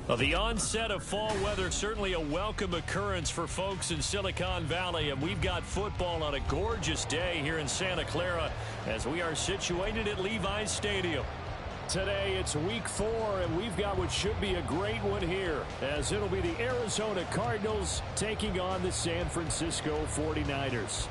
Well, the onset of fall weather, certainly a welcome occurrence for folks in Silicon Valley, and we've got football on a gorgeous day here in Santa Clara as we are situated at Levi's Stadium. Today it's week 4, and we've got what should be a great one here, as it'll be the Arizona Cardinals taking on the San Francisco 49ers.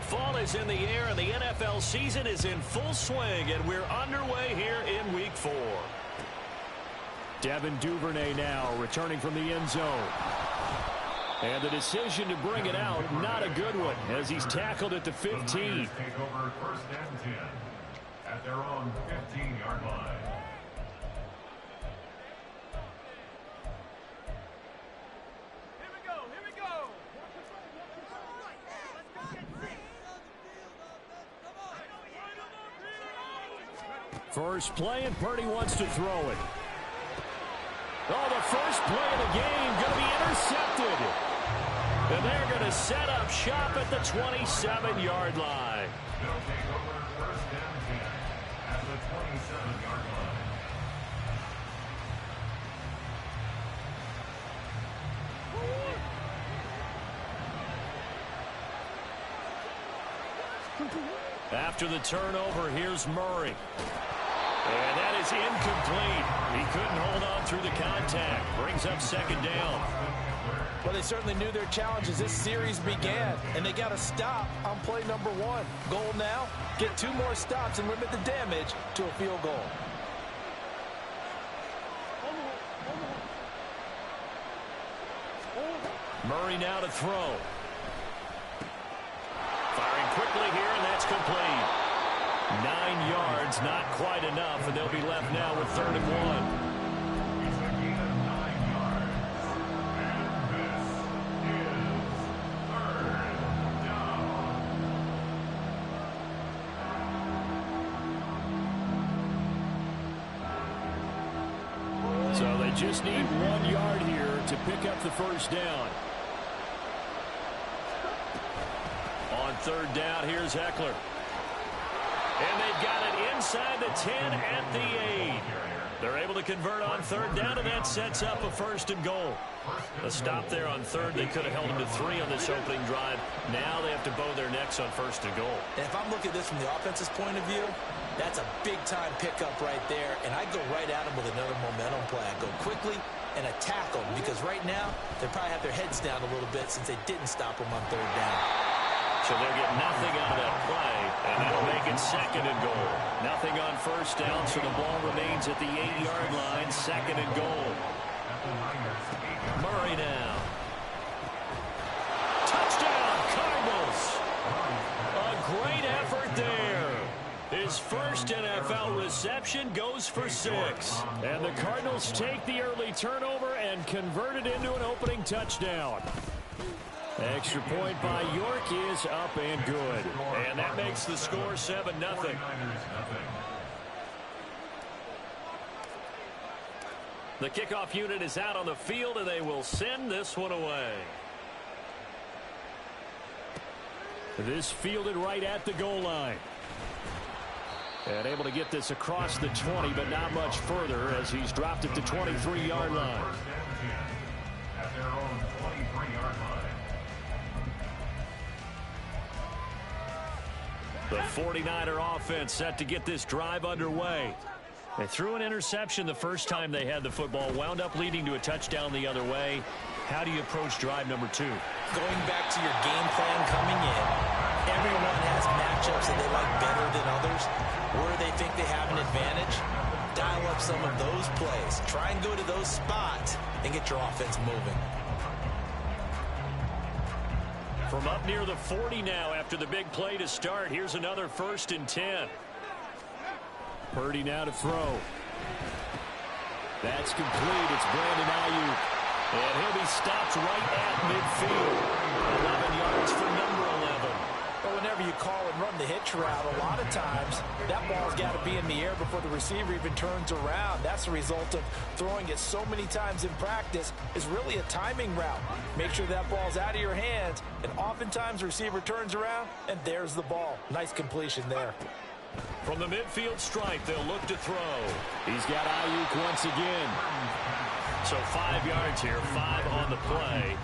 Fall is in the air, and the NFL season is in full swing, and we're underway here in week 4. Devin Duvernay now returning from the end zone. And the decision to bring it out, not a good one, as he's tackled at the 15. Take over first and 10 at their own 15-yard line. First play, and Purdy wants to throw it. Oh, the first play of the game going to be intercepted. And they're going to set up shop at the 27-yard line. They'll take over first and 10 at the 27-yard line. After the turnover, here's Murray. And that is incomplete. He couldn't hold on through the contact. Brings up second down. Well, they certainly knew their challenge as this series began, and they got to stop on play number 1. Goal now, get 2 more stops and limit the damage to a field goal. Murray now to throw. Firing quickly here, and that's complete. 9 yards, not quite enough, and they'll be left now with 3rd and 1. It's a gain of 9 yards. And this is 3rd down. So they just need 1 yard here to pick up the first down. On 3rd down, here's Eckler. And they've got it inside the 10 at the 8. They're able to convert on 3rd down, and that sets up a 1st and goal. A stop there on 3rd. They could have held them to 3 on this opening drive. Now they have to bow their necks on 1st and goal. And if I'm looking at this from the offense's point of view, that's a big-time pickup right there, and I go right at them with another momentum play. I go quickly and attack them, because right now they probably have their heads down a little bit since they didn't stop them on 3rd down. So they'll get nothing out of that play, and that'll make it 2nd and goal. Nothing on 1st down, so the ball remains at the 8-yard line, 2nd and goal. Murray now. Touchdown, Cardinals! A great effort there. His first NFL reception goes for 6. And the Cardinals take the early turnover and convert it into an opening touchdown. Extra point by York is up and good. And that makes the score 7-0. The kickoff unit is out on the field, and they will send this one away. This fielded right at the goal line. And able to get this across the 20, but not much further as he's dropped at the 23-yard line. At their own 23-yard line. The 49er offense set to get this drive underway. They threw an interception the first time they had the football, wound up leading to a touchdown the other way. How do you approach drive number 2? Going back to your game plan coming in, everyone has matchups that they like better than others. Where they think they have an advantage, dial up some of those plays. Try and go to those spots and get your offense moving. From up near the 40 now after the big play to start. Here's another 1st and 10. Purdy now to throw. That's complete. It's Brandon Ayuk. And he'll be stopped right at midfield. 11 yards for number 11. But whenever you call and run the hit hitch route, a lot of times that ball's got to be in the air before the receiver even turns around. That's the result of throwing it so many times in practice. Is really a timing route. Make sure that ball's out of your hands, and oftentimes the receiver turns around, and there's the ball. Nice completion there. From the midfield stripe, they'll look to throw. He's got Ayuk once again. So 5 yards here, 5 on the play.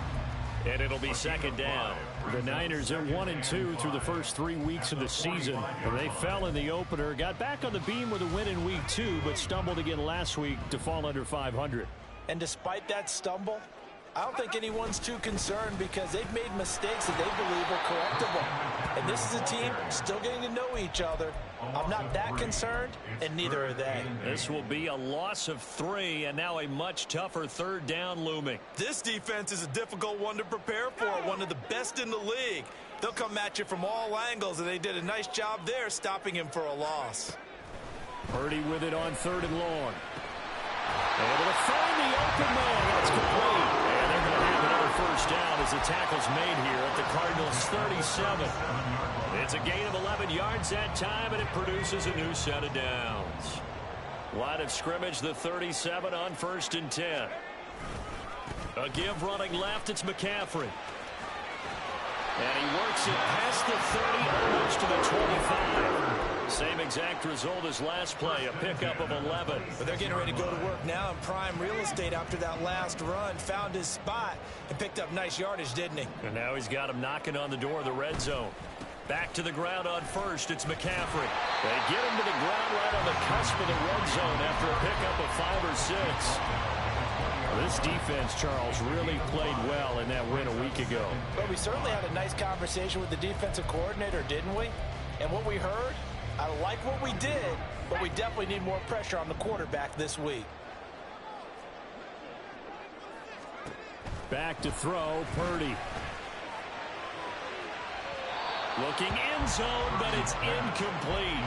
And it'll be second down. The Niners are 1-2 through the first 3 weeks of the season. And they fell in the opener, got back on the beam with a win in week 2, but stumbled again last week to fall under 500. And despite that stumble, I don't think anyone's too concerned because they've made mistakes that they believe are correctable. And this is a team still getting to know each other. I'm not that concerned, and neither are they. This will be a loss of 3, and now a much tougher third down looming. This defense is a difficult one to prepare for, one of the best in the league. They'll come at you from all angles, and they did a nice job there stopping him for a loss. Purdy with it on 3rd and long. Able to find the open man. That's complete. And they're going to have another first down as the tackle's made here at the Cardinals' 37. It's a gain of 11 yards that time, and it produces a new set of downs. Line of scrimmage, the 37 on 1st and 10. A give running left, it's McCaffrey. And he works it past the 30, almost to the 25. Same exact result as last play, a pickup of 11. But they're getting ready to go to work now in prime real estate after that last run. Found his spot and picked up nice yardage, didn't he? And now he's got him knocking on the door of the red zone. Back to the ground on 1st, it's McCaffrey. They get him to the ground right on the cusp of the red zone after a pickup of 5 or 6. This defense, Charles, really played well in that win a week ago. But we certainly had a nice conversation with the defensive coordinator, didn't we? And what we heard, I like what we did, but we definitely need more pressure on the quarterback this week. Back to throw, Purdy. Looking end zone, but it's incomplete.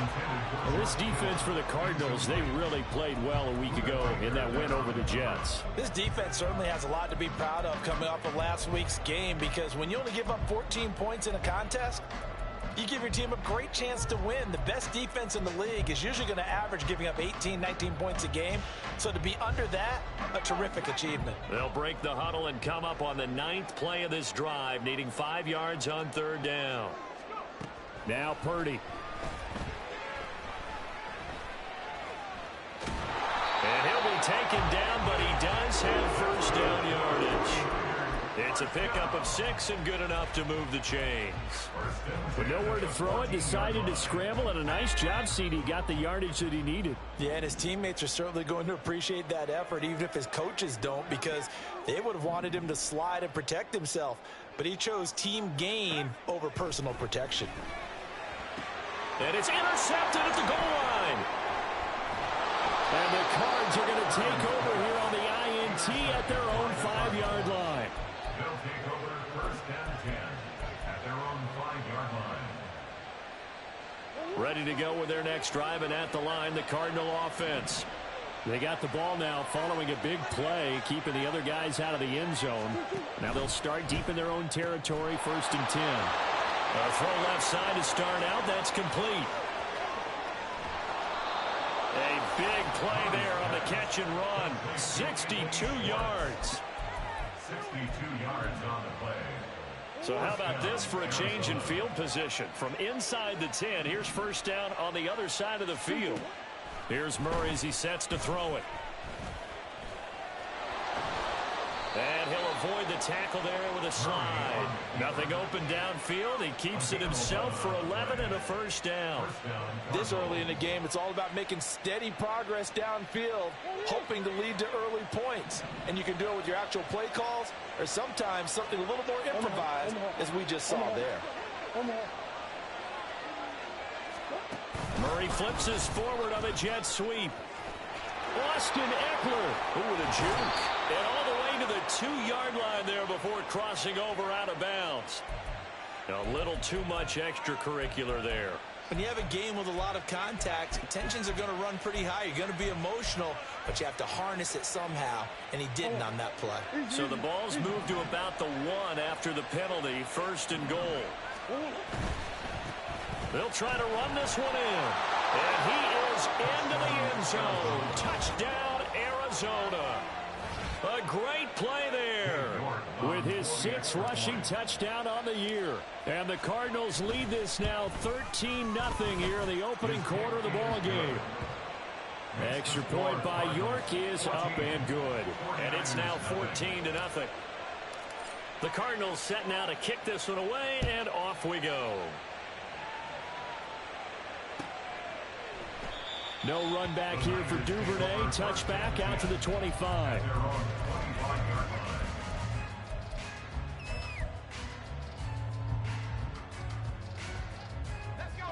Well, this defense for the Cardinals, they really played well a week ago in that win over the Jets. This defense certainly has a lot to be proud of coming off of last week's game, because when you only give up 14 points in a contest, you give your team a great chance to win. The best defense in the league is usually going to average giving up 18, 19 points a game. So to be under that, a terrific achievement. They'll break the huddle and come up on the 9th play of this drive, needing 5 yards on 3rd down. Now Purdy. And he'll be taken down, but he does have first down yardage. It's a pickup of 6 and good enough to move the chains. With nowhere to throw it, decided to scramble, and a nice job, CD. Got the yardage that he needed. Yeah, and his teammates are certainly going to appreciate that effort, even if his coaches don't, because they would have wanted him to slide and protect himself. But he chose team gain over personal protection. And it's intercepted at the goal line. And the Cards are going to take over here on the INT at their own 5-yard line. They'll take over 1st and 10 at their own 5-yard line. Ready to go with their next drive, and at the line, the Cardinal offense. They got the ball now following a big play, keeping the other guys out of the end zone. Now they'll start deep in their own territory, 1st and 10. A throw left side to start out. That's complete. A big play there on the catch and run. 62 yards. 62 yards on the play. So how about this for a change in field position? From inside the 10, here's first down on the other side of the field. Here's Murray as he sets to throw it. And he'll avoid the tackle there with a slide. Nothing open downfield. He keeps it himself for 11 and a first down. This early in the game, it's all about making steady progress downfield, hoping to lead to early points. And you can do it with your actual play calls, or sometimes something a little more improvised, as we just saw there. Murray flips us forward on a jet sweep. Austin Eckler. Ooh, with a juke. And all the way to the 2-yard line there before crossing over out of bounds. A little too much extracurricular there. When you have a game with a lot of contact, tensions are going to run pretty high. You're going to be emotional, but you have to harness it somehow, and he didn't on that play. So the ball's moved to about the 1 after the penalty, 1st and goal. They'll try to run this one in. And he is into the end zone. Touchdown, Arizona. A great play there with his 6th rushing touchdown on the year. And the Cardinals lead this now 13-0 here in the opening quarter of the ball game. Extra point by York is up and good. And it's now 14-0. The Cardinals set now to kick this one away, and off we go. No run back here for Duvernay. Touchback out to the 25.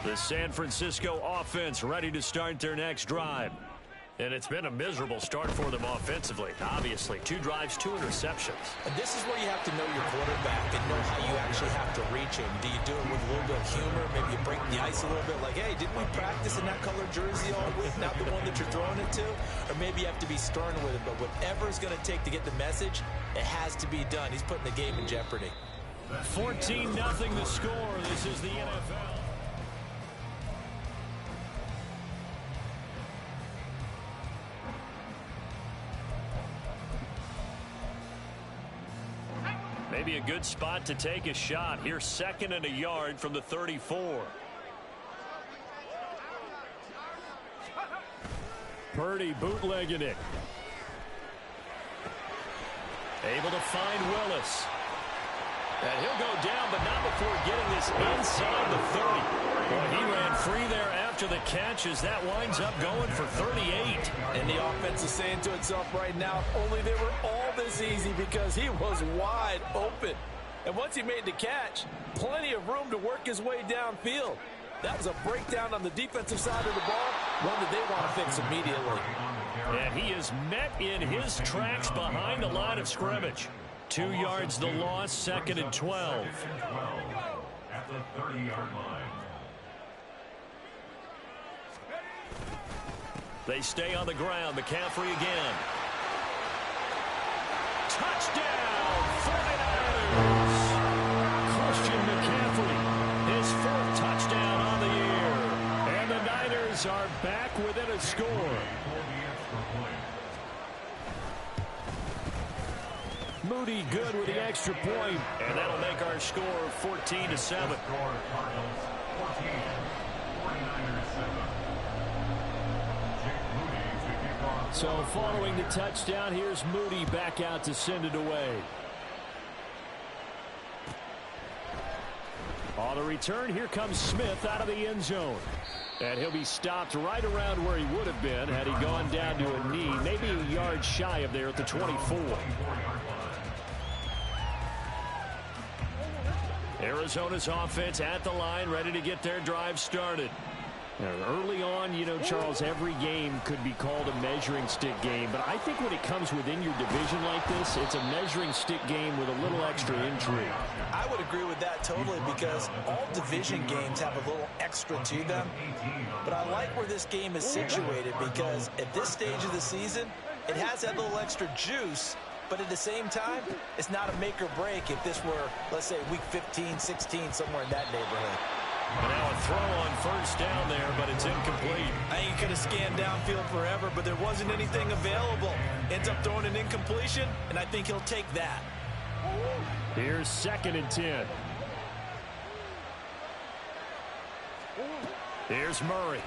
The San Francisco offense ready to start their next drive. And it's been a miserable start for them offensively. Obviously, 2 drives, 2 interceptions. And this is where you have to know your quarterback and know how you actually have to reach him. Do you do it with a little bit of humor? Maybe you break the ice a little bit like, hey, didn't we practice in that colored jersey all week, not the one that you're throwing it to? Or maybe you have to be stern with him. But whatever it's going to take to get the message, it has to be done. He's putting the game in jeopardy. 14-0 the score. This is the NFL. Maybe a good spot to take a shot. Here's 2nd and a yard from the 34. Purdy bootlegging it. Able to find Willis. And he'll go down, but not before getting this inside the 30. Well, he ran free there after the catch as that winds up going for 38. And the offense is saying to itself right now, only they were all this easy because he was wide open. And once he made the catch, plenty of room to work his way downfield. That was a breakdown on the defensive side of the ball, one that they want to fix immediately. And he is met in his tracks behind the line of scrimmage. 2 yards the loss, 2nd and 12. At the 30-yard line. They stay on the ground. McCaffrey again. Touchdown, 49ers. Christian McCaffrey, his 4th touchdown on the year. And the Niners are back within a score. Moody good with the extra point, and that'll make our score 14-7. So following the touchdown, here's Moody back out to send it away. On the return, here comes Smith out of the end zone. And he'll be stopped right around where he would have been had he gone down to a knee, maybe a yard shy of there at the 24. Arizona's offense at the line, ready to get their drive started. Now, early on, you know, Charles, every game could be called a measuring stick game. But I think when it comes within your division like this, it's a measuring stick game with a little extra intrigue. I would agree with that totally because all division games have a little extra to them. But I like where this game is situated because at this stage of the season, it has that little extra juice. But at the same time, it's not a make or break if this were, let's say, week 15, 16, somewhere in that neighborhood. And now a throw on first down there, but it's incomplete. I think he could have scanned downfield forever, but there wasn't anything available. Ends up throwing an incompletion, and I think he'll take that. Here's 2nd and 10. Here's Murray.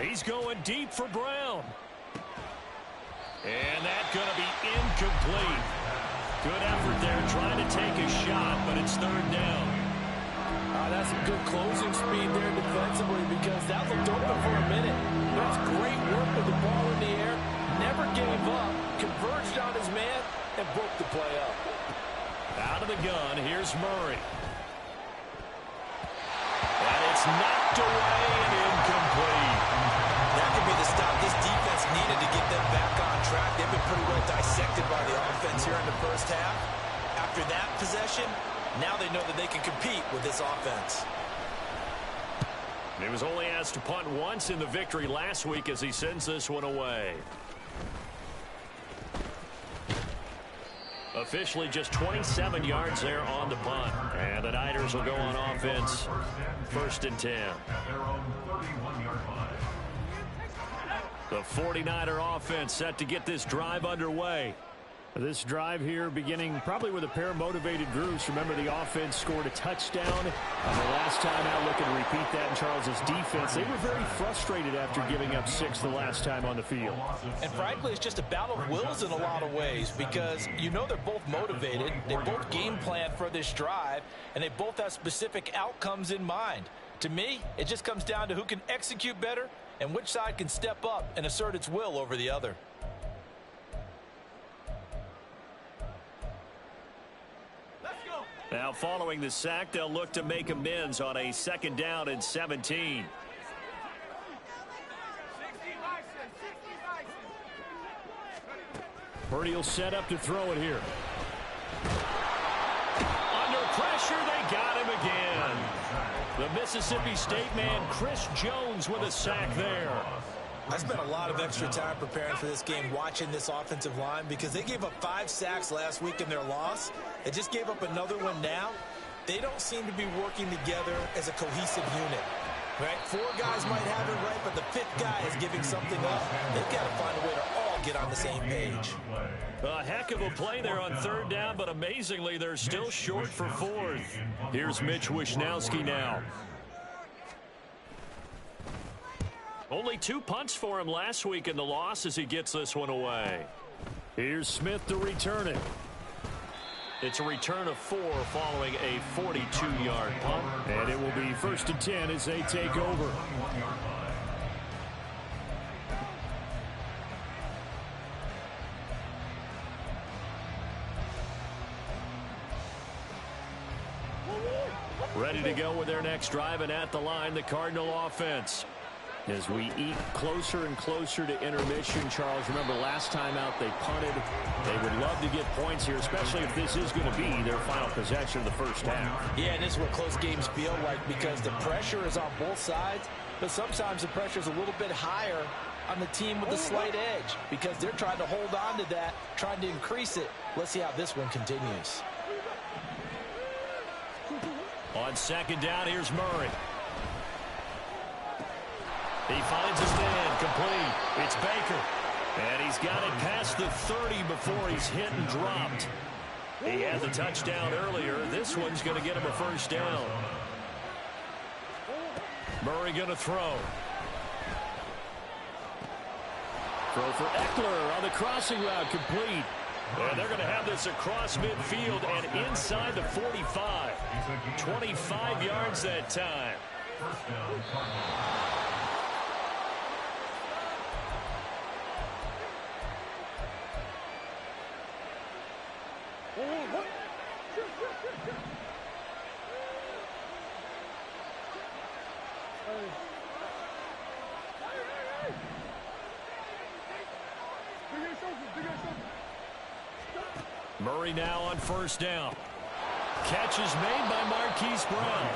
He's going deep for Brown. And that's going to be incomplete. Good effort there trying to take a shot, but it's 3rd down. That's some good closing speed there defensively because that looked open for a minute. That's great work with the ball in the air. Never gave up. Converged on his man and broke the play up. Out of the gun, here's Murray. And it's knocked away and incomplete. That could be the stop this defense needed to get them back on track. They've been pretty well dissected by the offense here in the first half. After that possession, now they know that they can compete with this offense. He was only asked to punt once in the victory last week as he sends this one away. Officially just 27 yards there on the punt. And the Niners will go on offense. 1st and 10. The 49er offense set to get this drive underway. This drive here beginning probably with a pair of motivated groups. Remember, the offense scored a touchdown on the last time out. Looking to repeat that in Charles's defense. They were very frustrated after giving up 6 the last time on the field. And frankly, it's just a battle of wills in a lot of ways, because you know they're both motivated. They both game plan for this drive, and they both have specific outcomes in mind. To me, it just comes down to who can execute better and which side can step up and assert its will over the other. Now, following the sack, they'll look to make amends on a 2nd down and 17. Purdy will set up to throw it here. Under pressure, they got him again. The Mississippi State man, Chris Jones, with a sack there. I spent a lot of extra time preparing for this game, watching this offensive line, because they gave up 5 sacks last week in their loss. They just gave up another one now. They don't seem to be working together as a cohesive unit. Right? 4 guys might have it right, but the 5th guy is giving something up. They've got to find a way to all get on the same page. A heck of a play there on 3rd down, but amazingly, they're still short for 4th. Here's Mitch Wishnowski now. Only 2 punts for him last week in the loss as he gets this one away. Here's Smith to return it. It's a return of 4 following a 42-yard punt. And it will be 1st and 10 as they take over. Ready to go with their next drive, and at the line, the Cardinal offense. As we eke closer and closer to intermission, Charles, remember last time out they punted. They would love to get points here, especially if this is going to be their final possession of the first half. Yeah, and this is what close games feel like, because the pressure is on both sides, but sometimes the pressure is a little bit higher on the team with the slight edge, because they're trying to hold on to that, trying to increase it. Let's see how this one continues. On 2nd down, here's Murray. He finds his man, complete. It's Baker. And he's got it past the 30 before he's hit and dropped. He had the touchdown earlier. This one's going to get him a 1st down. Murray going to throw. Throw for Eckler on the crossing route, complete. And they're going to have this across midfield and inside the 45. 25 yards that time. Murray now on 1st down. Catch is made by Marquise Brown.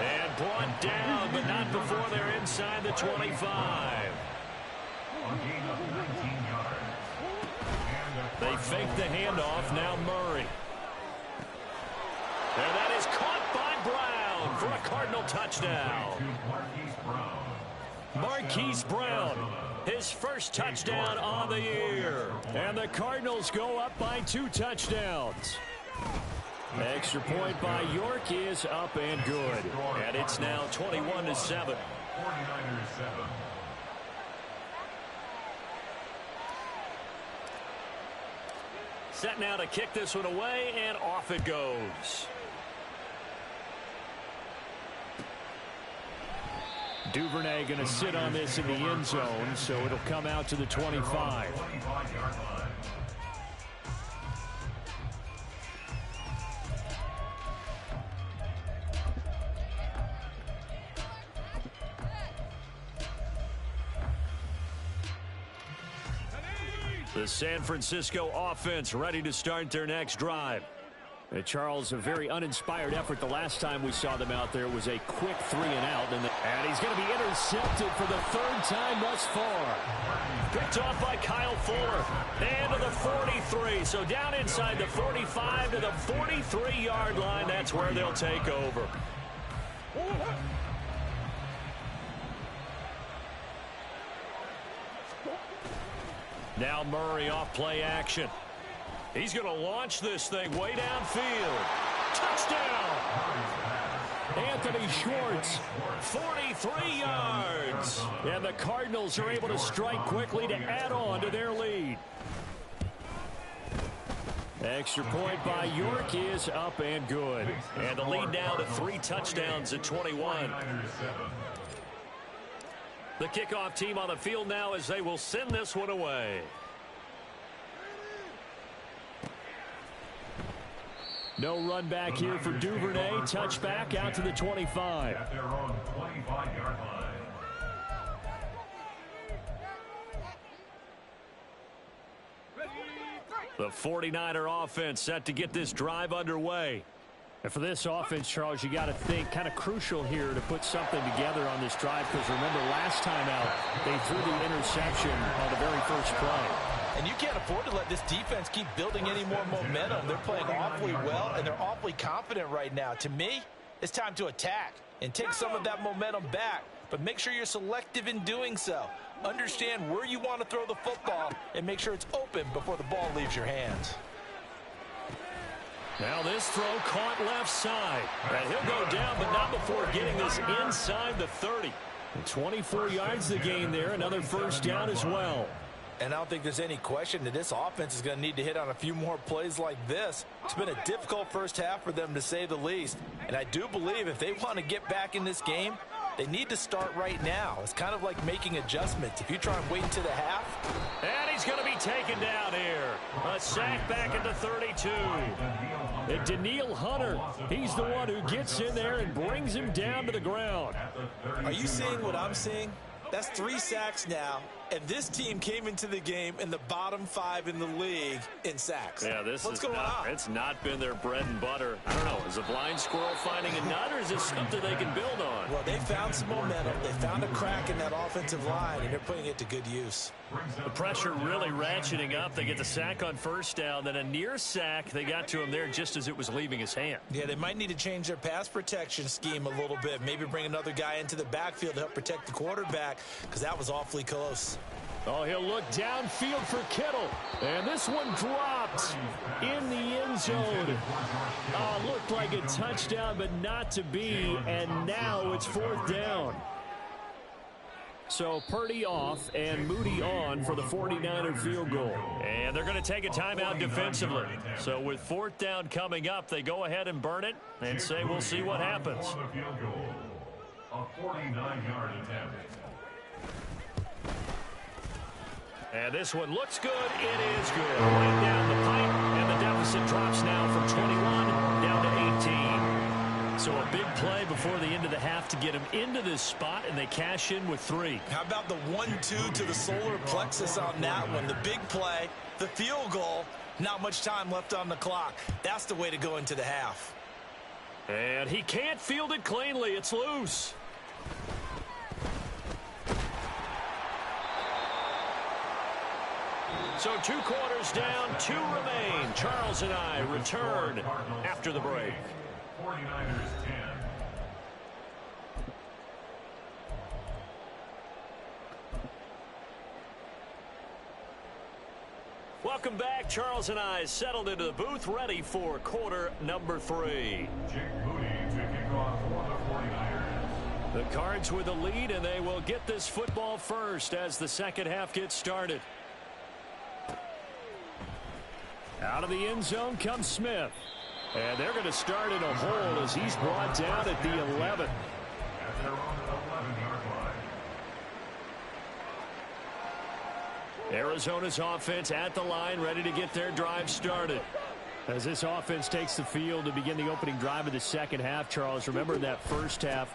And brought down, but not before they're inside the 25. They fake the handoff, now Murray. And that is caught by Brown for a Cardinal touchdown. Marquise Brown, his 1st touchdown on the year. And the Cardinals go up by 2 touchdowns. Extra point by York is up and good. And it's now 21-7. Set now to kick this one away, and off it goes. Duvernay going to sit on this in the end zone, so it'll come out to the 25. The San Francisco offense ready to start their next drive. Charles, a very uninspired effort the last time we saw them out there. It was a quick 3-and-out. And he's going to be intercepted for the third time thus far. Picked off by Kyle Fuller. And to the 43. So down inside the 45 to the 43-yard line. That's where they'll take over. Now Murray off play action. He's going to launch this thing way downfield. Touchdown! Anthony Schwartz, 43 yards. And the Cardinals are able to strike quickly to add on to their lead. Extra point by York is up and good. And the lead now to 3 touchdowns at 21. The kickoff team on the field now as they will send this one away. No run back here for Duvernay. Touchback out to the 25. At their own 25-yard line. The 49er offense set to get this drive underway. And for this offense, Charles, you got to think kind of crucial here to put something together on this drive, because remember last time out they threw the interception on the very first play. And you can't afford to let this defense keep building any more momentum. They're playing awfully well, and they're awfully confident right now. To me, it's time to attack and take some of that momentum back, but make sure you're selective in doing so. Understand where you want to throw the football and make sure it's open before the ball leaves your hands. Now this throw caught left side. And he'll go down, but not before getting this inside the 30. And 24 yards the gain there. Another first down as well. And I don't think there's any question that this offense is going to need to hit on a few more plays like this. It's been a difficult first half for them, to say the least. And I do believe if they want to get back in this game, they need to start right now. It's kind of like making adjustments. If you try and wait until the half. And he's going to be taken down here. A sack back at the 32. And Daniil Hunter, he's the one who gets in there and brings him down to the ground. Are you seeing what I'm seeing? That's 3 sacks now, and this team came into the game in the bottom 5 in the league in sacks. Yeah, What's going on? It's not been their bread and butter. I don't know, is a blind squirrel finding a nut, or is this something they can build on? Well, they found some momentum. They found a crack in that offensive line, and they're putting it to good use. The pressure really ratcheting up. They get the sack on first down, then a near sack. They got to him there just as it was leaving his hand. Yeah, they might need to change their pass protection scheme a little bit. Maybe bring another guy into the backfield to help protect the quarterback, because that was awfully close. Oh, he'll look downfield for Kittle. And this one dropped in the end zone. Looked like a touchdown, but not to be. And now it's 4th down. So Purdy off and Moody on for the 49er field goal. And they're going to take a timeout defensively. So with 4th down coming up, they go ahead and burn it and say we'll see what happens. A 49-yard attempt. And this one looks good. It is good. Right down the pipe, and the deficit drops now from 21 down to 18. So a big play before the end of the half to get him into this spot, and they cash in with 3. How about the 1-2 to the solar plexus on that one? The big play, the field goal, not much time left on the clock. That's the way to go into the half. And he can't field it cleanly. It's loose. So 2 quarters down, 2 remain. Charles and I return after the break. 49ers 10. Welcome back. Charles and I settled into the booth, ready for quarter number 3. Jake Moody to kick off for the 49ers. The Cards with the lead, and they will get this football first as the second half gets started. Out of the end zone comes Smith. And they're going to start in a hole as he's brought down at the 11. At their own 11-yard line. Arizona's offense at the line, ready to get their drive started. As this offense takes the field to begin the opening drive of the second half, Charles, remember that first half,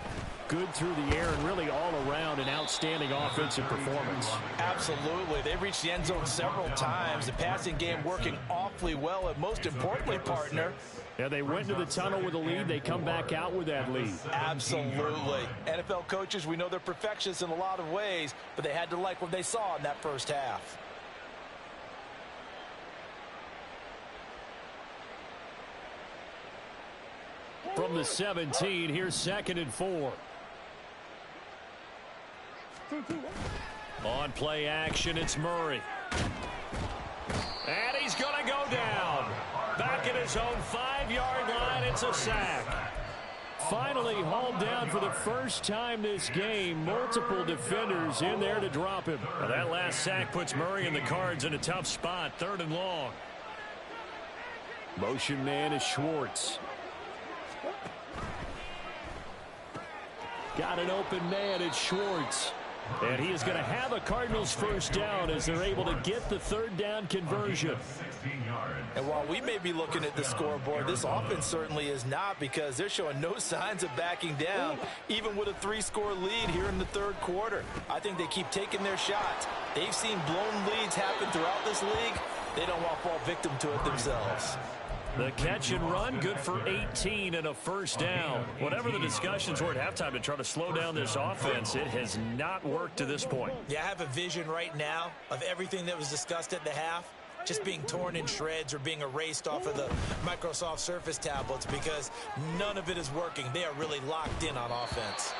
good through the air and really all around an outstanding offensive performance. Absolutely. They reached the end zone several times. The passing game working awfully well, and most importantly, partner, yeah, they went into the tunnel with a lead. They come back out with that lead. Absolutely. NFL coaches, we know they're perfectionists in a lot of ways, but they had to like what they saw in that first half. From the 17, here's 2nd and 4. On play action, it's Murray. And he's going to go down. Back at his own 5-yard line, it's a sack. Finally hauled down for the first time this game. Multiple defenders in there to drop him. Well, that last sack puts Murray and the Cards in a tough spot, 3rd and long. Motion man is Schwartz. Got an open man, it's Schwartz. And he is going to have a Cardinals first down as they're able to get the 3rd down conversion. And while we may be looking at the scoreboard, this offense certainly is not, because they're showing no signs of backing down, even with a 3-score lead here in the 3rd quarter. I think they keep taking their shots. They've seen blown leads happen throughout this league. They don't want to fall victim to it themselves. The catch and run, good for 18 and a first down. Whatever the discussions were at halftime to try to slow down this offense, it has not worked to this point. Yeah, I have a vision right now of everything that was discussed at the half just being torn in shreds or being erased off of the Microsoft Surface tablets, because none of it is working. They are really locked in on offense.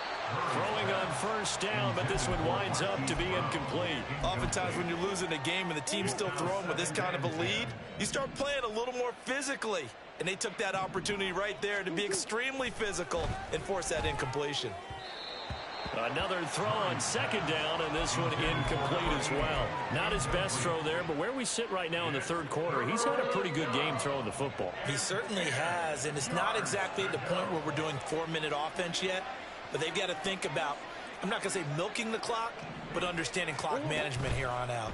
Throwing on first down, but this one winds up to be incomplete. Oftentimes when you're losing a game and the team's still throwing with this kind of a lead, you start playing a little more physically. And they took that opportunity right there to be extremely physical and force that incompletion. Another throw on 2nd down, and this one incomplete as well. Not his best throw there, but where we sit right now in the 3rd quarter, he's had a pretty good game throwing the football. He certainly has, and it's not exactly at the point where we're doing 4-minute offense yet. But they've got to think about, I'm not going to say milking the clock, but understanding clock management here on out.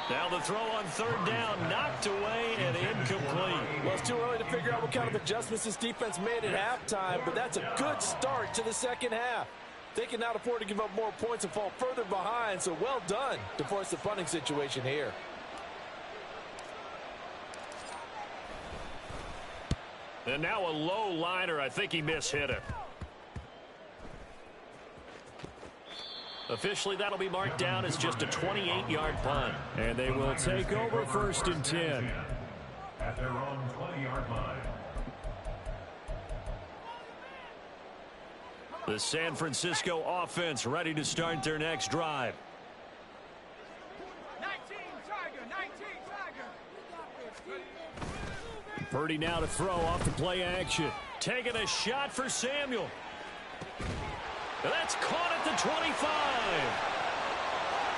Now the throw on 3rd down, knocked away and incomplete. Well, it's too early to figure out what kind of adjustments this defense made at halftime, but that's a good start to the second half. They can not afford to give up more points and fall further behind, so well done to force the punting situation here. And now a low liner. I think he mishit it. Officially, that'll be marked down as just a 28-yard punt. And they will take over 1st and 10. At their own 20-yard line. The San Francisco offense ready to start their next drive. 19 Tiger. Purdy now to throw off the play action. Taking a shot for Samuel. That's caught at the 25.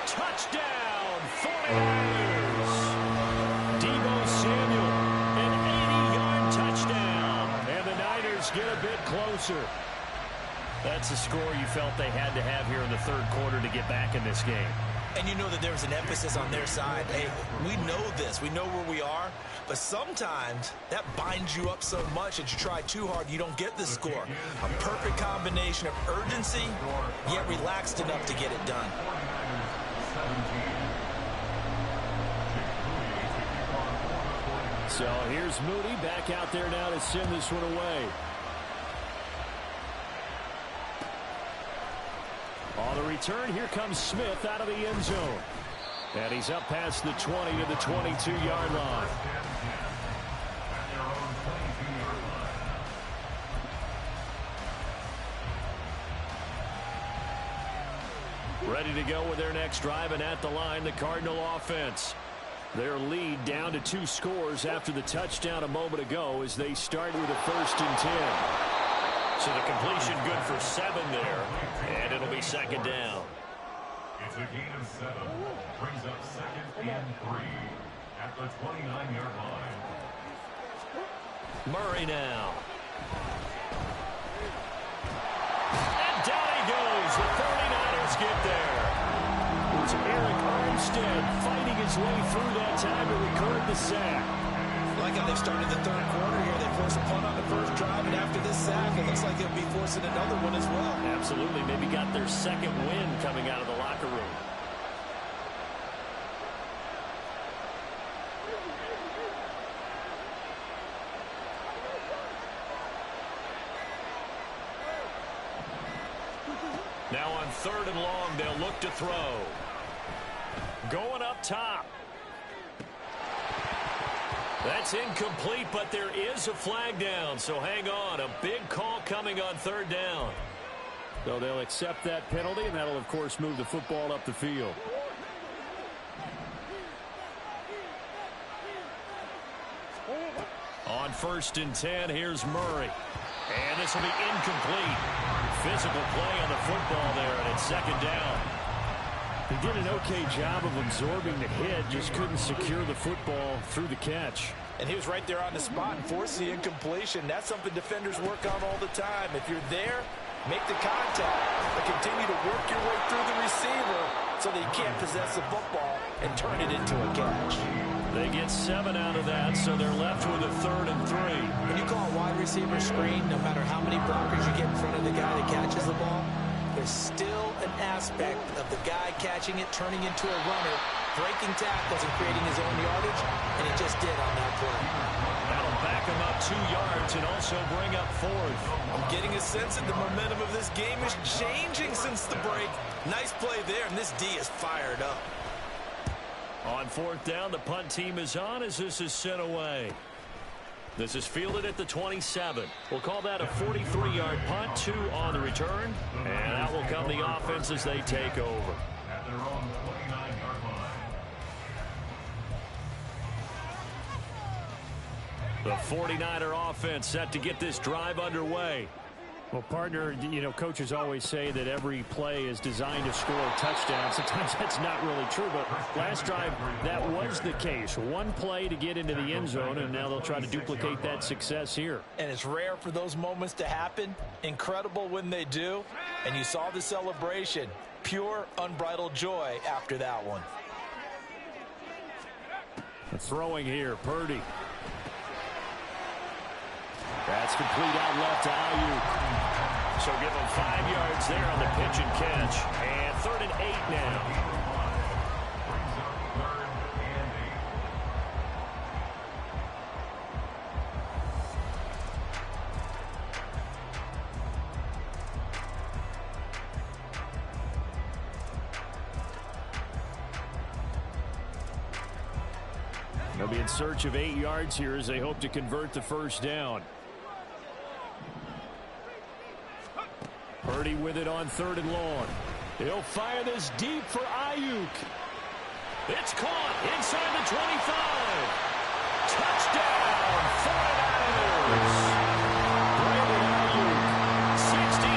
Touchdown, 49ers. Deebo Samuel, an 80-yard touchdown. And the Niners get a bit closer. That's a score you felt they had to have here in the 3rd quarter to get back in this game. And you know that there was an emphasis on their side. Hey, we know this. We know where we are. But sometimes that binds you up so much that you try too hard, you don't get the score. A perfect combination of urgency, yet relaxed enough to get it done. So here's Moody back out there now to send this one away. On the return, here comes Smith out of the end zone. And he's up past the 20 to the 22-yard line. Ready to go with their next drive, and at the line, the Cardinal offense. Their lead down to 2 scores after the touchdown a moment ago as they start with a 1st and 10. So the completion good for 7 there, and it'll be 2nd down. It's a gain of 7. Brings up 2nd and 3 at the 29-yard line. Murray now. And down he goes. The 49ers get there. It was Eric Armstead fighting his way through that time to record the sack. I like how they've started the third quarter here. They force a punt on the first drive, and after this sack, it looks like they'll be forcing another one as well. Absolutely. Maybe got their second win coming out of the locker room. Now on 3rd and long, they'll look to throw. Going up top. That's incomplete, but there is a flag down, so hang on. A big call coming on 3rd down. So they'll accept that penalty, and that'll, of course, move the football up the field. On 1st and 10, here's Murray. And this will be incomplete. Physical play on the football there, and it's 2nd down. He did an okay job of absorbing the hit, just couldn't secure the football through the catch. And he was right there on the spot and forced the incompletion. That's something defenders work on all the time. If you're there, make the contact, but continue to work your way through the receiver so that you can't possess the football and turn it into a catch. They get 7 out of that, so they're left with a 3rd and 3. When you call a wide receiver screen, no matter how many blockers you get in front of the guy that catches the ball, there's still an aspect of the guy catching it, turning into a runner, breaking tackles and creating his own yardage, and he just did on that play. That'll back him up 2 yards and also bring up 4th. I'm getting a sense that the momentum of this game is changing since the break. Nice play there, and this D is fired up. On 4th down, the punt team is on as this is sent away. This is fielded at the 27. We'll call that a 43-yard punt, 2 on the return. And out will come the offense as they take over. At their own 29-yard line. The 49er offense set to get this drive underway. Well, partner, you know, coaches always say that every play is designed to score a touchdown. Sometimes that's not really true, but last drive, that was the case. One play to get into the end zone, and now they'll try to duplicate that success here. And it's rare for those moments to happen. Incredible when they do. And you saw the celebration. Pure, unbridled joy after that one. Throwing here, Purdy. That's complete out left to Ayuk. So give him 5 yards there on the pitch and catch. And 3rd and 8 now. Brings up 3rd and 8. They'll be in search of 8 yards here as they hope to convert the 1st down. Purdy with it on 3rd and long. He'll fire this deep for Ayuk. It's caught inside the 25. Touchdown, 49ers. Brandon Ayuk, 69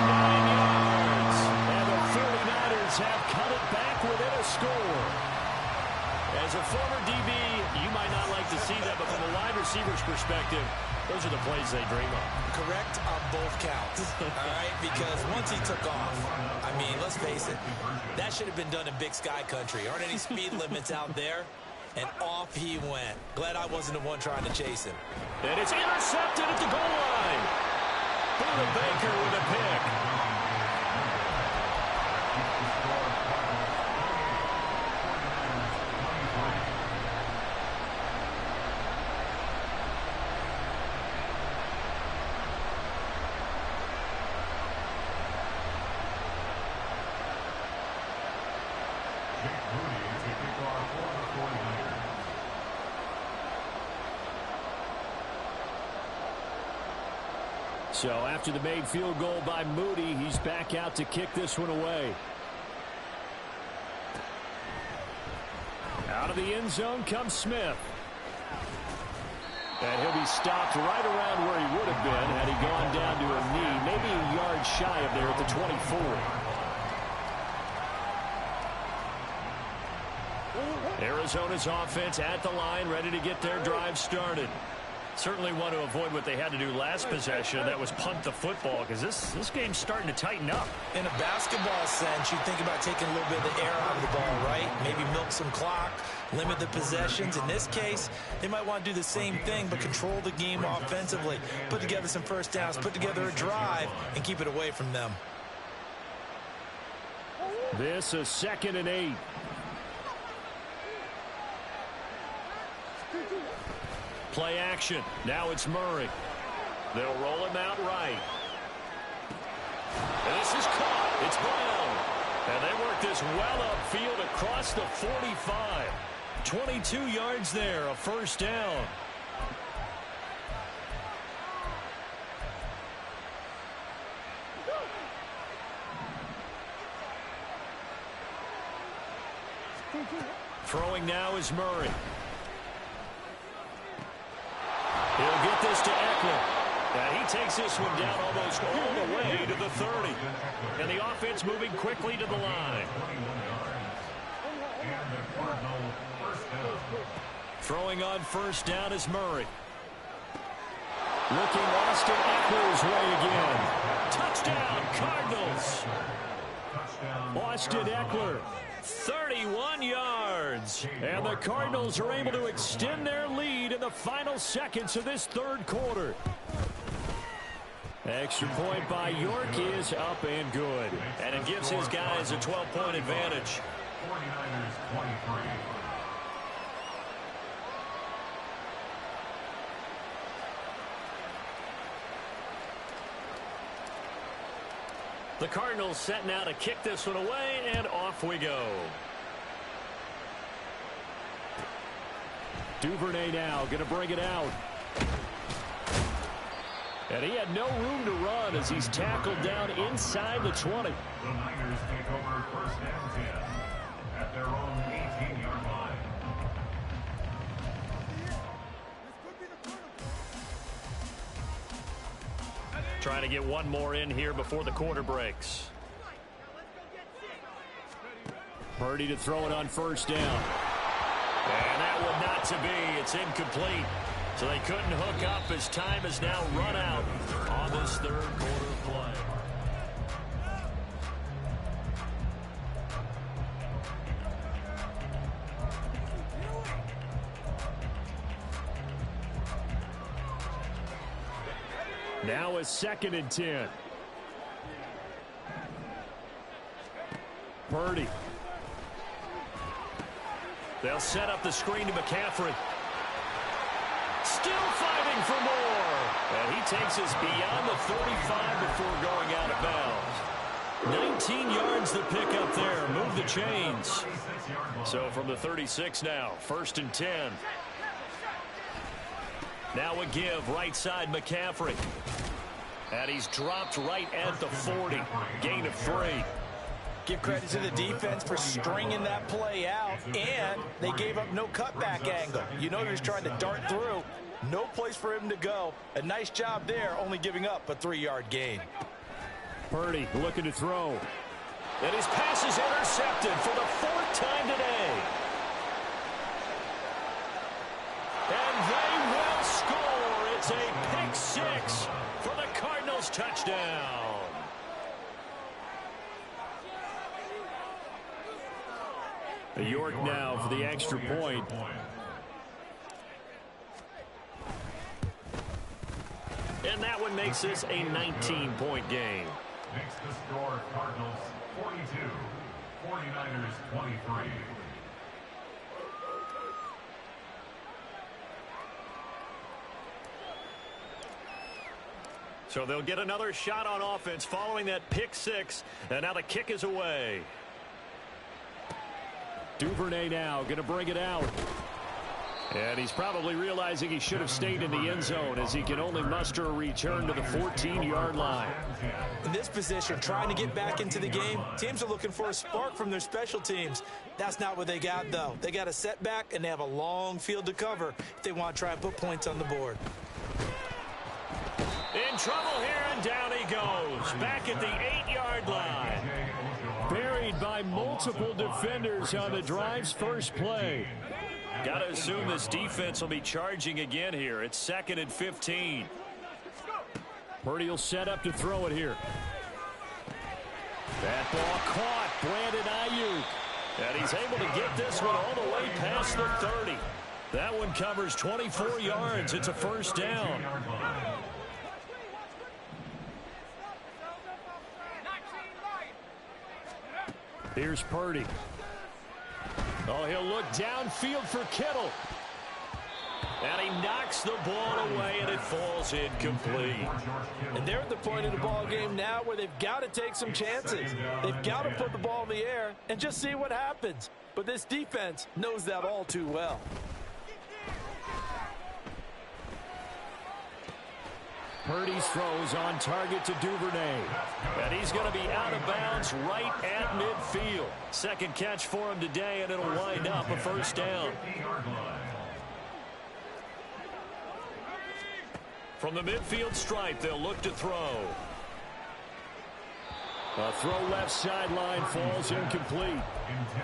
yards. And the 49ers have cut it back within a score. As a former DB, you might not like to see that, but from a wide receiver's perspective, those are the plays they dream of. Correct on both counts, all right? Because once he took off, I mean, let's face it, that should have been done in Big Sky country. Aren't any speed limits out there? And off he went. Glad I wasn't the one trying to chase him. And it's intercepted at the goal line. Buda Baker with a pick. So after the made field goal by Moody, he's back out to kick this one away. Out of the end zone comes Smith. And he'll be stopped right around where he would have been had he gone down to a knee, maybe a yard shy of there at the 24. Arizona's offense at the line, ready to get their drive started. Certainly want to avoid what they had to do last possession. That was punt the football, because this game's starting to tighten up. In a basketball sense, you think about taking a little bit of the air out of the ball, right? Maybe milk some clock, limit the possessions. In this case, they might want to do the same thing, but control the game offensively. Put together some first downs, put together a drive, and keep it away from them. This is 2nd and 8. Play action. Now it's Murray. They'll roll him out right. And this is caught. It's Brown. And they work this well upfield across the 45. 22 yards there, a first down. Throwing now is Murray. He'll get this to Eckler. And he takes this one down almost all the way to the 30. And the offense moving quickly to the line. Throwing on first down is Murray. Looking Austin Eckler's way again. Touchdown, Cardinals. Austin Eckler. 31 yards. And the Cardinals are able to extend their lead in the final seconds of this third quarter. Extra point by York is up and good. And it gives his guys a 12-point advantage. 49ers 23. The Cardinals setting out to kick this one away, and off we go. Duvernay now going to bring it out. And he had no room to run as he's tackled down inside the 20. The Niners take over first and 10 at their own 18-yard line. Trying to get one more in here before the quarter breaks. Purdy to throw it on first down. And that one not to be. It's incomplete. So they couldn't hook up as time is now run out on this third quarter play. Now is 2nd and 10. Purdy. They'll set up the screen to McCaffrey. Still fighting for more. And he takes us beyond the 35 before going out of bounds. 19 yards the pick up there. Move the chains. So from the 36 now, 1st and 10. Now a give, right side McCaffrey. And he's dropped right at the 40. Gain of 3. Give credit to the defense for stringing that play out, and they gave up no cutback angle. You know he was trying to dart through. No place for him to go. A nice job there, only giving up a 3-yard gain. Purdy looking to throw. And his pass is intercepted for the 4th time today. And they will score. It's a pick 6 for the Cardinals touchdown. York now for the extra point. And that one makes this a 19-point game. Makes the score Cardinals 42, 49ers 23. So they'll get another shot on offense following that pick 6. And now the kick is away. Duvernay now going to bring it out. And he's probably realizing he should have stayed in the end zone as he can only muster a return to the 14-yard line. In this position, trying to get back into the game, teams are looking for a spark from their special teams. That's not what they got, though. They got a setback, and they have a long field to cover if they want to try and put points on the board. In trouble here, and down he goes. Back at the 8-yard line. Buried by multiple defenders on the drive's first play. Got to assume this defense will be charging again here. It's 2nd and 15. Purdy will set up to throw it here. That ball caught. Brandon Ayuk. And he's able to get this one all the way past the 30. That one covers 24 yards. It's a first down. Here's Purdy. Oh, he'll look downfield for Kittle. And he knocks the ball away, and it falls incomplete. And they're at the point of the ball game now where they've got to take some chances. They've got to put the ball in the air and just see what happens. But this defense knows that all too well. Purdy's throws on target to Duvernay. And he's going to be out of bounds right at midfield. Second catch for him today, and it'll wind up a first down. From the midfield stripe, they'll look to throw. A throw left sideline falls incomplete.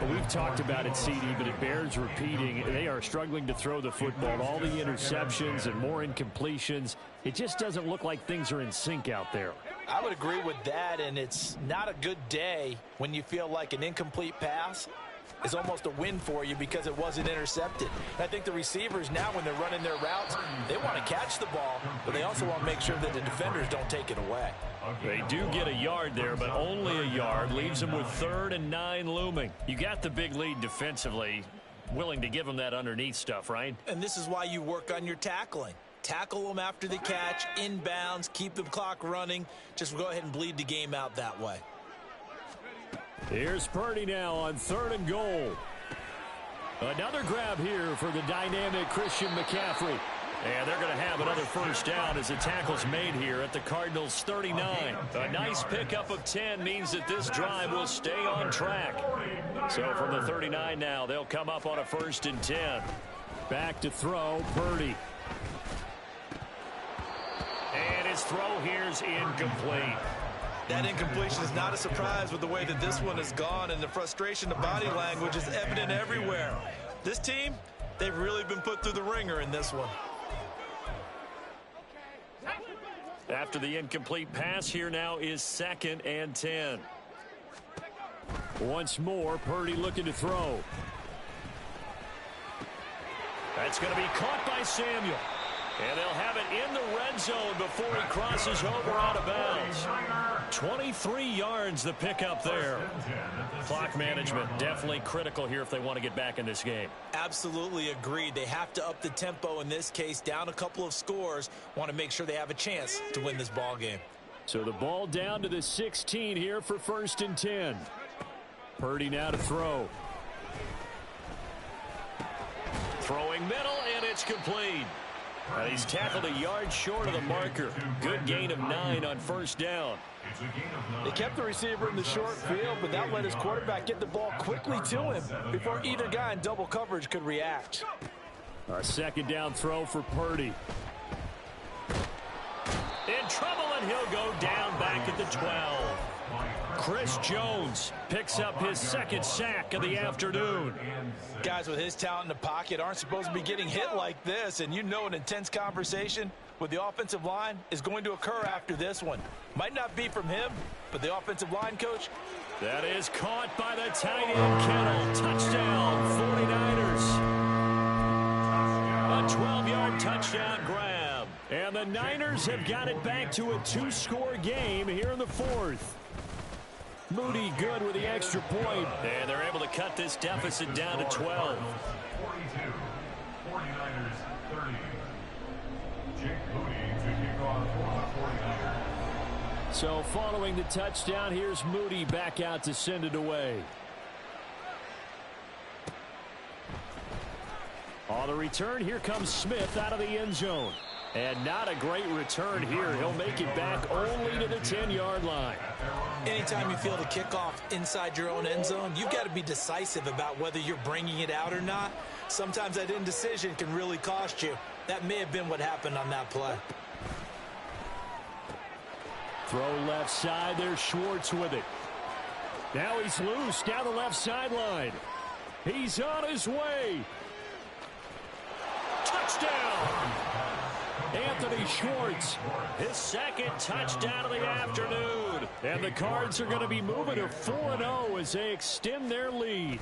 Well, we've talked about it, CD, but it bears repeating. They are struggling to throw the football. All the interceptions and more incompletions. It just doesn't look like things are in sync out there. I would agree with that, and it's not a good day when you feel like an incomplete pass is almost a win for you because it wasn't intercepted. And I think the receivers now, when they're running their routes, they want to catch the ball, but they also want to make sure that the defenders don't take it away. They do get a yard there, but only a yard. Leaves them with 3rd and 9 looming. You got the big lead defensively. Willing to give them that underneath stuff, right? And this is why you work on your tackling. Tackle them after the catch, inbounds, keep the clock running. Just go ahead and bleed the game out that way. Here's Purdy now on 3rd and goal. Another grab here for the dynamic Christian McCaffrey. And they're going to have another first down as the tackle's made here at the Cardinals' 39. A nice pickup of 10 means that this drive will stay on track. So from the 39 now, they'll come up on a 1st and 10. Back to throw, Purdy. And his throw here's incomplete. That incompletion is not a surprise with the way that this one has gone, and the frustration, the body language is evident everywhere. This team, they've really been put through the ringer in this one. After the incomplete pass, here now is 2nd and 10. Once more, Purdy looking to throw. That's going to be caught by Samuel. And they'll have it in the red zone before he crosses over out of bounds. 23 yards the pickup there. Clock management definitely critical here if they want to get back in this game. Absolutely agreed. They have to up the tempo in this case, down a couple of scores. Want to make sure they have a chance to win this ball game. So the ball down to the 16 here for 1st and 10. Purdy now to throw. Throwing middle, and it's complete. He's tackled a yard short of the marker. Good gain of 9 on 1st down. They kept the receiver in the short field, but that let his quarterback get the ball quickly to him before either guy in double coverage could react. A 2nd down throw for Purdy. In trouble, and he'll go down back at the 12. Chris Jones picks up his 2nd sack of the afternoon. Guys with his talent in the pocket aren't supposed to be getting hit like this, and you know an intense conversation with the offensive line is going to occur after this one. Might not be from him, but the offensive line coach. That is caught by the tight end, Kittle. Touchdown, 49ers. A 12-yard touchdown grab. And the Niners have got it back to a 2-score game here in the 4th. Moody good with the extra point. And they're able to cut this deficit down to 12. 42. 49ers 30. Jake Moody to kick off for the 49ers. So following the touchdown, here's Moody back out to send it away. On the return, here comes Smith out of the end zone. And not a great return here. He'll make it back only to the 10-yard line. Anytime you feel the kickoff inside your own end zone, you've got to be decisive about whether you're bringing it out or not. Sometimes that indecision can really cost you. That may have been what happened on that play. Throw left side. There's Schwartz with it. Now he's loose down the left sideline. He's on his way. touchdown. Anthony Schwartz, his second touchdown of the afternoon. And the Cards are going to be moving to 4-0 as they extend their lead.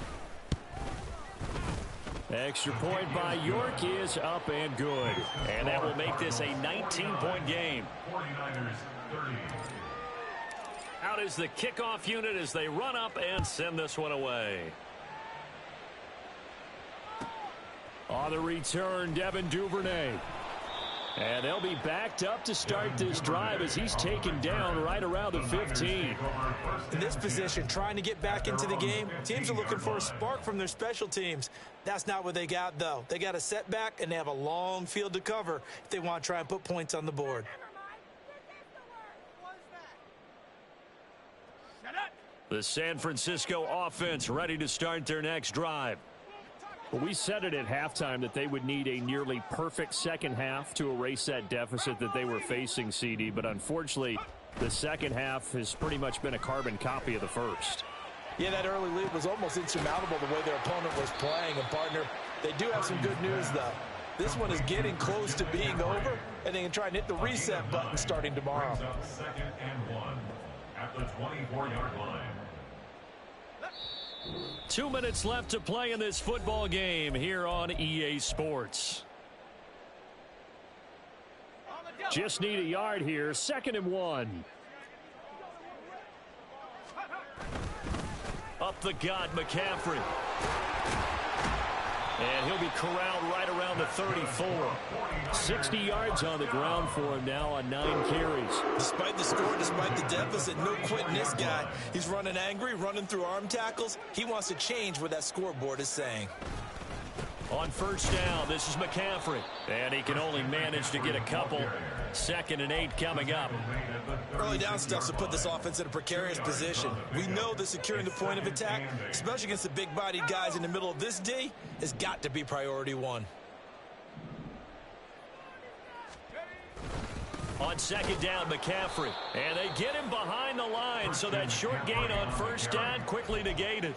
Extra point by York is up and good. And that will make this a 19-point game. 49ers 30. Out is the kickoff unit as they run up and send this one away. On the return, Devin Duvernay. And they'll be backed up to start this drive as he's taken down right around the 15. In this position, trying to get back into the game, teams are looking for a spark from their special teams. That's not what they got, though. They got a setback, and they have a long field to cover if they want to try and put points on the board. The San Francisco offense ready to start their next drive. Well, we said it at halftime that they would need a nearly perfect second half to erase that deficit that they were facing, CD. But unfortunately, the second half has pretty much been a carbon copy of the first. Yeah, that early lead was almost insurmountable the way their opponent was playing. And, partner, they do have some good news, though. This one is getting close to being over, and they can try and hit the reset button starting tomorrow. Brings up 2nd and 1 at the 24-yard line. 2 minutes left to play in this football game here on EA Sports. Just need a yard here. 2nd and 1. Up the gut, McCaffrey. And he'll be corralled right around the 34. 60 yards on the ground for him now on 9 carries. Despite the score, despite the deficit, no quitting this guy. He's running angry, running through arm tackles. He wants to change what that scoreboard is saying. On first down, this is McCaffrey. And he can only manage to get a couple. 2nd and 8 coming up. Early down stuff to put this offense in a precarious position. We know that securing the point of attack, especially against the big-bodied guys in the middle of this D, has got to be priority one. On 2nd down, McCaffrey. And they get him behind the line, so that short gain on first down quickly negated.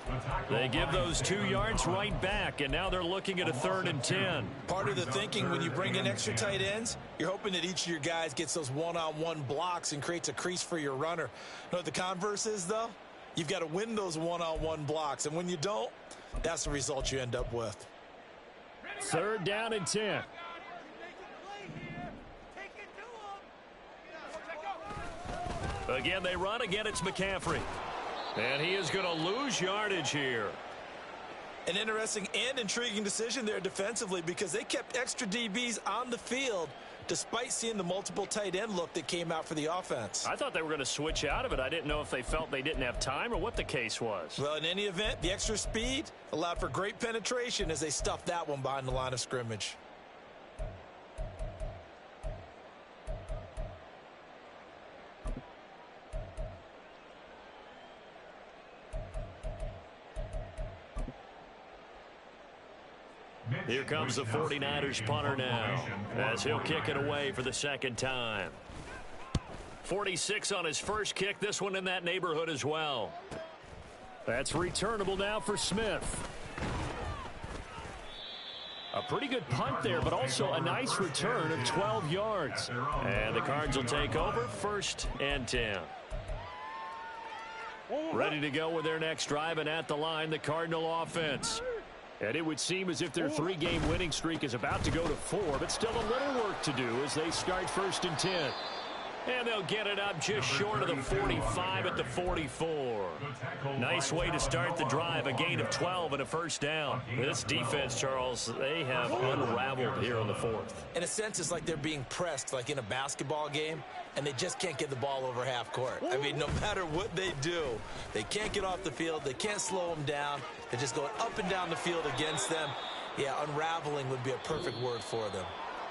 They give those 2 yards right back, and now they're looking at a 3rd and 10. Part of the thinking when you bring in extra tight ends, you're hoping that each of your guys gets those one-on-one blocks and creates a crease for your runner. You know what the converse is, though? You've got to win those one-on-one blocks, and when you don't, that's the result you end up with. 3rd down and 10. Again, they run. Again, it's McCaffrey. And he is going to lose yardage here. An interesting and intriguing decision there defensively because they kept extra DBs on the field despite seeing the multiple tight end look that came out for the offense. I thought they were going to switch out of it. I didn't know if they felt they didn't have time or what the case was. Well, in any event, the extra speed allowed for great penetration as they stuffed that one behind the line of scrimmage. Here comes the 49ers punter now as he'll kick it away for the 2nd time. 46 on his first kick. This one in that neighborhood as well. That's returnable now for Smith. A pretty good punt there, but also a nice return of 12 yards. And the Cards will take over 1st and 10. Ready to go with their next drive, and at the line, the Cardinal offense. And it would seem as if their 3-game winning streak is about to go to 4, but still a little work to do as they start 1st and 10. And they'll get it up just short of the 45 at the 44. Nice way to start the drive, a gain of 12 and a 1st down. This defense, Charles, they have unraveled here on the 4th. In a sense, it's like they're being pressed like in a basketball game, and they just can't get the ball over half court. I mean, no matter what they do, they can't get off the field. They can't slow them down. They're just going up and down the field against them. Yeah, unraveling would be a perfect word for them.